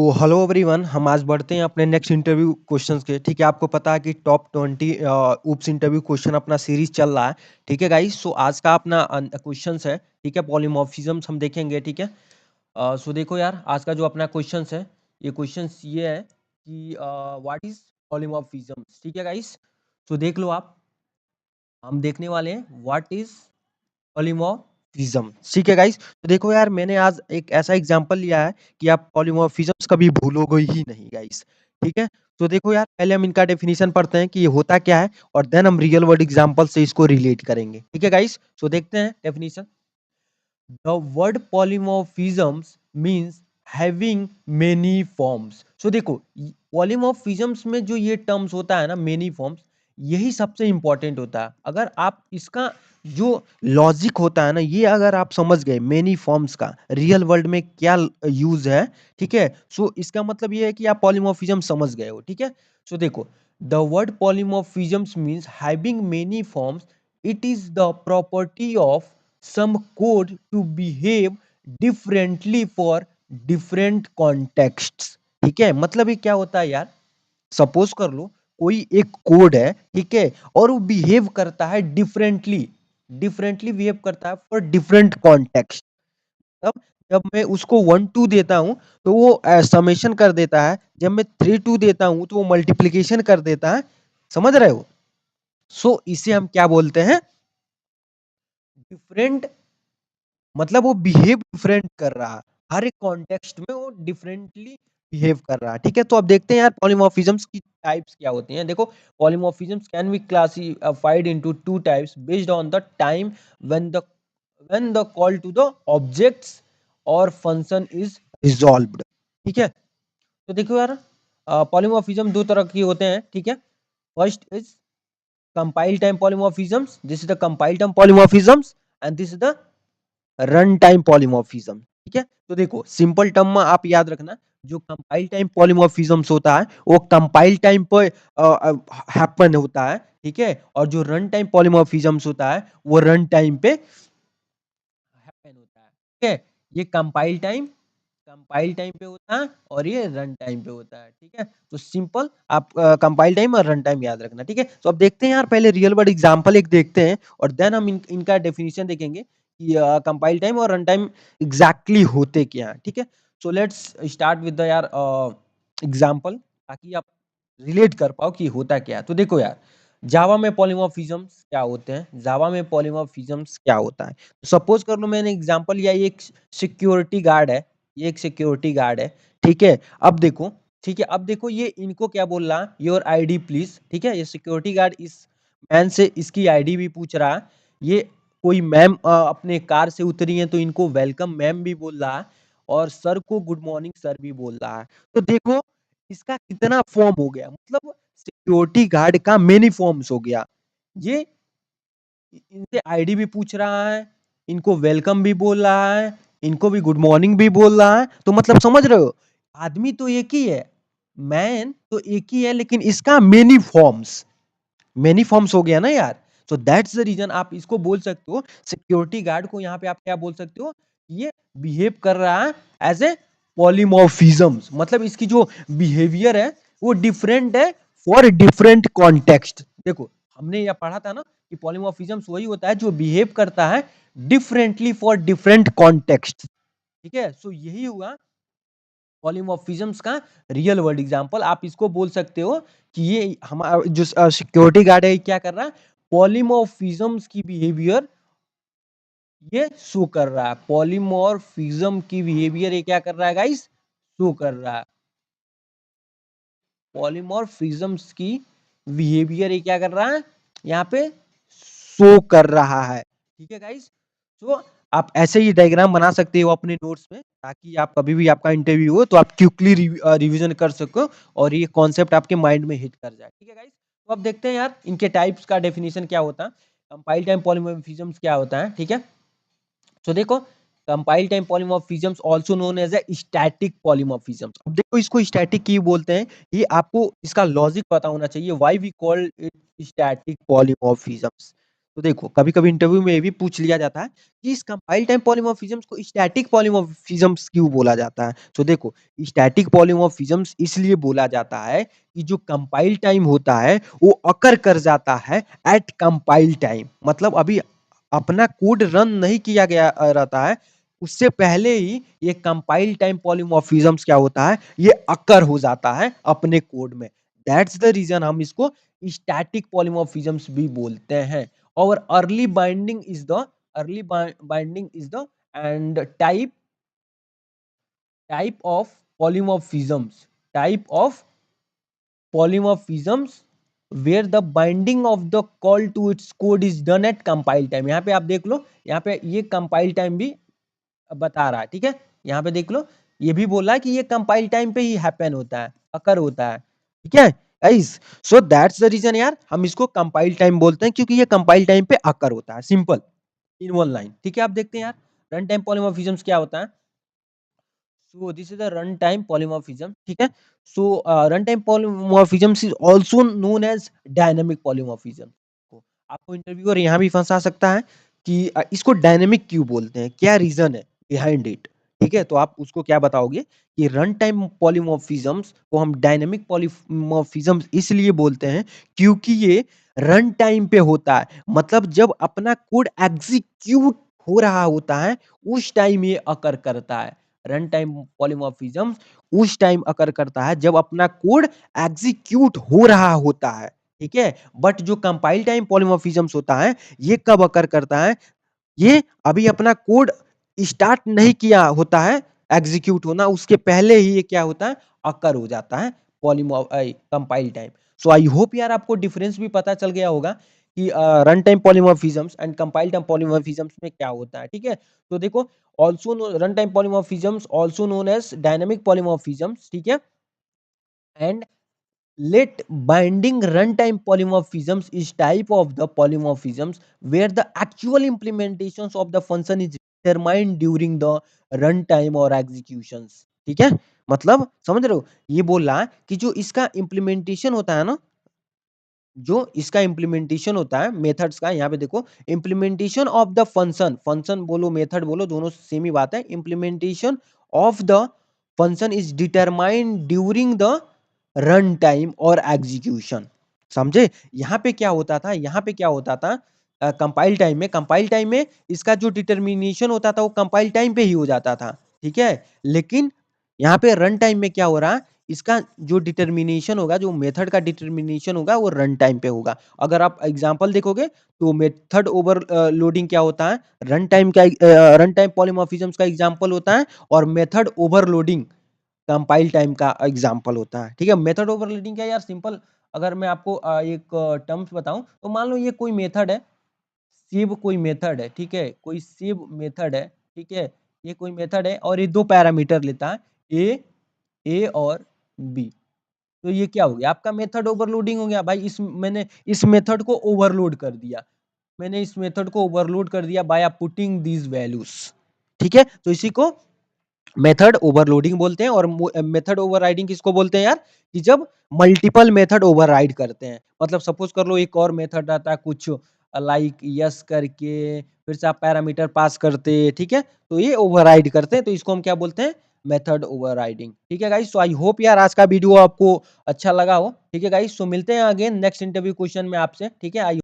Hello everyone, हम आज बढ़ते हैं अपने नेक्स्ट इंटरव्यू क्वेश्चंस के। ठीक है, आपको पता है कि टॉप 20 ऊप्स इंटरव्यू क्वेश्चन अपना सीरीज चल रहा है। ठीक है गाइस, सो आज का अपना क्वेश्चंस है। ठीक है, पॉलीमॉर्फिज्म्स हम देखेंगे। ठीक है, सो देखो यार, आज का जो अपना क्वेश्चंस है, ये क्वेश्चंस ये है कि व्हाट इज पॉलीमॉर्फिज्म्स। ठीक है गाइस, सो देख लो आप, हम देखने वाले हैं व्हाट इज पॉलीमॉर्फिज्म। ठीक है गाइस, तो देखो यार, मैंने आज एक ऐसा एग्जांपल लिया है कि आप पॉलीमॉर्फिज्म्स कभी भूलोगे ही नहीं गाइस। ठीक है, तो देखो यार, पहले हम इनका डेफिनेशन पढ़ते हैं कि ये होता क्या है, और देन हम रियल वर्ल्ड एग्जांपल से इसको रिलेट करेंगे। ठीक है गाइस, सो देखते हैं definition. The word polymorphisms means having many forms. So देखो, polymorphisms में जो ये टर्म्स होता है ना, many forms, यही सबसे इंपॉर्टेंट होता है। अगर आप इसका जो लॉजिक होता है ना, ये अगर आप समझ गए मेनी फॉर्म्स का रियल वर्ल्ड में क्या यूज है, ठीक है, सो इसका मतलब ये है कि आप पॉलीमॉर्फिज्म समझ गए हो। ठीक है, सो देखो, the word polymorphisms means having many forms. It is the property of some code to behave differently for different contexts। ठीक है, मतलब ये क्या होता है यार, सपोज कर लो कोई एक कोड है, ठीक है, और वो बिहेव करता है डिफरेंटली, डिफरेंटली बिहेव करता है फॉर डिफरेंट कॉन्टेक्स्ट। तब जब मैं उसको 1 2 देता हूं तो वो समेशन कर देता है, जब मैं 3 2 देता हूं तो वो मल्टीप्लीकेशन कर देता है। समझ रहे हो? सो इसे हम क्या बोलते हैं, डिफरेंट, मतलब वो बिहेव डिफरेंट कर रहा है, हर एक कॉन्टेक्स्ट में वो डिफरेंटली बिहेव कर रहा है। ठीक है, तो अब देखते हैं यार पॉलीमॉर्फिज्म्स की टाइप्स क्या होती हैं। देखो, polymorphisms can be classified into 2 types based on the time when the call to the objects और फंक्शन इज रिजॉल्व्ड। ठीक है, तो देखो यार, पॉलीमॉर्फिज्म 2 तरह की होते हैं। ठीक है, first is compile time polymorphisms, this is the compile time polymorphisms, and this is the run time polymorphism. ठीक है, तो देखो सिंपल टर्म में आप याद रखना, जो कंपाइल टाइम पॉलीमॉर्फिज्म्स होता है वो कंपाइल टाइम पर हैपन होता है। ठीक है, और जो रन टाइम पॉलीमॉर्फिज्म्स होता है वो रन टाइम पे हैपन होता है। ठीक है, ये कंपाइल टाइम पे होता है और ये रन टाइम पे होता है। ठीक है, तो सिंपल आप कंपाइल टाइम और रन टाइम याद रखना। ठीक है, तो अब देखते हैं यार, पहले रियल वर्ल्ड एग्जांपल एक देखते हैं और देन हम इनका डेफिनेशन देखेंगे कि कंपाइल टाइम और रन टाइम एग्जैक्टली होते क्या हैं। ठीक है, so let's start with the यार एग्जांपल, ताकि आप रिलेट कर पाओ कि होता क्या है। तो देखो यार, जावा में पॉलीमॉर्फिज्म्स क्या होते हैं, जावा में पॉलीमॉर्फिज्म्स क्या होता है। तो सपोज कर लो मैंने एग्जांपल लिया, ये एक सिक्योरिटी गार्ड है, ये एक सिक्योरिटी गार्ड है। ठीक है, अब देखो, ठीक है, अब देखो ये इनको क्या बोल रहा है, योर आईडी प्लीज। ठीक है, ये सिक्योरिटी गार्ड इस मैन से इसकी आईडी भी पूछ रहा है। ये कोई मैम अपने कार से उतरी है तो इनको वेलकम मैम भी बोल रहा है, और सर को गुड मॉर्निंग सर भी बोल रहा है। तो देखो इसका कितना फॉर्म हो गया, मतलब सिक्योरिटी गार्ड का मेनी फॉर्म्स हो गया। ये इनसे आईडी भी पूछ रहा है, इनको वेलकम भी बोल रहा है, इनको भी गुड मॉर्निंग भी बोल रहा है। तो मतलब समझ रहे हो, आदमी तो एक ही है, मैन तो एक ही है, लेकिन इसका मेनी फॉर्म्स हो गया ना यार। सो दैट्स द रीजन आप इसको बोल सकते हो, सिक्योरिटी गार्ड को यहाँ पे आप क्या बोल सकते हो, ये बिहेव कर रहा है एज ए पॉलीमॉर्फिज्म्स, मतलब इसकी जो बिहेवियर है वो डिफरेंट है फॉर डिफरेंट कॉन्टेक्स्ट। देखो हमने यह पढ़ा था ना कि पॉलीमॉर्फिज्म्स वही होता है जो बिहेव करता है डिफरेंटली फॉर डिफरेंट कॉन्टेक्स्ट। ठीक है, सो यही हुआ पॉलीमॉर्फिज्म्स का रियल वर्ल्ड एग्जांपल। आप इसको बोल सकते हो कि ये हमारा जो सिक्योरिटी गार्ड है, ये क्या कर रहा है, पॉलीमॉर्फिज्म्स की बिहेवियर ये शो कर रहा है, पॉलीमॉर्फिज्म की बिहेवियर ये क्या कर रहा है गाइस, शो कर रहा है। पॉलीमॉर्फिज्म्स की बिहेवियर ये क्या कर रहा है, यहाँ पे शो कर रहा है। ठीक है गाइस, तो आप ऐसे ही डायग्राम बना सकते हो अपने नोट्स में, ताकि आप कभी भी आपका इंटरव्यू हो तो आप क्विकली रिवीजन कर सको और ये कॉन्सेप्ट आपके माइंड में हिट कर जाए। ठीक है गाइस, तो अब देखते हैं यार इनके टाइप्स का डेफिनेशन क्या होता है, कंपाइल टाइम पॉलीमॉर्फिज्म्स क्या होता है। ठीक है, तो देखो, compile time polymorphisms also known as a static polymorphisms. अब देखो इसको स्टैटिक क्यों बोलते हैं, ये आपको इसका लॉजिक पता होना चाहिए, why we call it static polymorphisms. तो देखो कभी-कभी इंटरव्यू में ये भी पूछ लिया जाता है कि इस कंपाइल टाइम पॉलीमॉर्फिज्म्स को स्टैटिक पॉलीमॉर्फिज्म्स क्यों बोला जाता है? तो देखो स्टैटिक पॉलीमॉर्फिज्म्स इसलिए बोला जाता है कि जो कंपाइल टाइम होता है वो अकर कर जाता है एट कंपाइल टाइम, मतलब अभी अपना कोड रन नहीं किया गया रहता है, उससे पहले ही ये कंपाइल टाइम पॉलीमॉर्फिज्म्स क्या होता है, ये अकर हो जाता है अपने कोड में। दैट्स द रीज़न हम इसको स्टैटिक पॉलीमॉर्फिज्म्स भी बोलते हैं। और early binding is the and type of polymorphisms type of polymorphisms where the binding of the call to its code is done at compile time। यहाँ पे आप देख लो, यहाँ पे ये compile time भी बता रहा है, ठीक है। यहाँ पे देख लो, ये भी बोला है कि ये कंपाइल टाइम पे ही हैपन होता है, अकर होता है, ठीक है guys. So that's the reason यार हम इसको कंपाइल टाइम बोलते हैं, क्योंकि ये कंपाइल टाइम पे अकर होता है, सिंपल इन वन लाइन, ठीक है। आप देखते हैं यार रन टाइम पॉलीमॉर्फिज्म्स क्या होता है। So this is the run time polymorphism, ठीक है। So run time polymorphisms is also known as dynamic polymorphism. आपको इंटरव्यूअर यहाँ भी फंसा सकता है कि इसको डायनेमिक क्यों बोलते हैं, क्या रीजन है बिहाइंड इट, ठीक है। तो आप उसको क्या बताओगे कि रन टाइम पॉलीमॉर्फिज्म्स को हम डायनेमिक पॉलीमॉर्फिज्म्स इसलिए बोलते हैं क्योंकि ये रन टाइम पे होता है, मतलब जब अपना कोड एग्जीक्यूट हो रहा होता है उस टाइम ये अकर करता है। रन टाइम पॉलीमॉर्फिज्म उस टाइम अकर करता है जब अपना कोड एग्जीक्यूट हो रहा होता है, ठीक है। बट जो कंपाइल टाइम पॉलीमॉर्फिज्म्स होता है ये कब अकर करता है, ये अभी अपना कोड स्टार्ट नहीं किया होता है एग्जीक्यूट होना, उसके पहले ही ये क्या होता है अकर हो जाता है compile time. So I hope यार आपको डिफरेंस भी पता चल गया होगा कि run time polymorphisms and compile time polymorphisms में क्या होता है, ठीक है। तो देखो also run time polymorphisms also known as dynamic polymorphisms, ठीक है। And let binding runtime polymorphisms is type of the polymorphisms where the actual implementations of the function is determined during the runtime or executions, ठीक है। मतलब समझ रहे हो, ये बोला कि जो इसका इम्प्लीमेंटेशन होता है ना, जो इसका इम्प्लीमेंटेशन होता है मेथड्स का, यहाँ पे देखो implementation of the function, function बोलो मेथड बोलो दोनों सेम ही बात है, implementation of the function is determined during the run time और एग्जीक्यूशन, समझे। यहाँ पे क्या होता था, यहाँ पे क्या होता था कंपाइल टाइम में इसका जो डिटर्मिनेशन होता था वो कंपाइल टाइम पे ही हो जाता था, ठीक है। लेकिन यहाँ पे रन टाइम में क्या हो रहा है, इसका जो डिटर्मिनेशन होगा, जो मेथड का डिटर्मिनेशन होगा वो रन टाइम पे होगा। अगर आप एग्जांपल देखोगे तो मेथड ओवरलोडिंग क्या होता है, रन टाइम पॉलीमॉर्फिज्म्स का एग्जांपल होता है, और मेथड ओवरलोडिंग कंपाइल टाइम का एग्जांपल होता है, ठीक है। मेथड ओवरलोडिंग क्या है यार, सिंपल अगर मैं आपको एक टर्म्स बताऊं तो मान लो ये कोई मेथड है, सेव कोई मेथड है, ठीक है, कोई सेव मेथड है, ठीक है। ये कोई मेथड है और ये दो पैरामीटर लेता है, ए और बी। तो ये क्या हो गया, आपका मेथड ओवरलोडिंग हो गया भाई। मैंने इस मेथड को ओवरलोड कर दिया, मैंने इस मेथड को ओवरलोड कर दिया बाय पुटिंग दीज वैल्यूज, ठीक है। तो इसी को मेथड ओवरलोडिंग बोलते हैं। और मेथड ओवरराइडिंग किसको बोलते हैं यार, कि जब मल्टीपल मेथड ओवरराइड करते हैं, मतलब सपोज कर लो एक और मेथड रहता है कुछ लाइक यस करके, फिर से आप पैरामीटर पास करते, ठीक है, तो ये ओवरराइड करते हैं, तो इसको हम क्या बोलते हैं, मेथड ओवरराइडिंग, ठीक है गाइस। सो आई होप यार आज का वीडियो आपको अच्छा लगा हो, ठीक है गाइस। सो मिलते हैं अगेन नेक्स्ट इंटरव्यू क्वेश्चन में आपसे, ठीक है। आई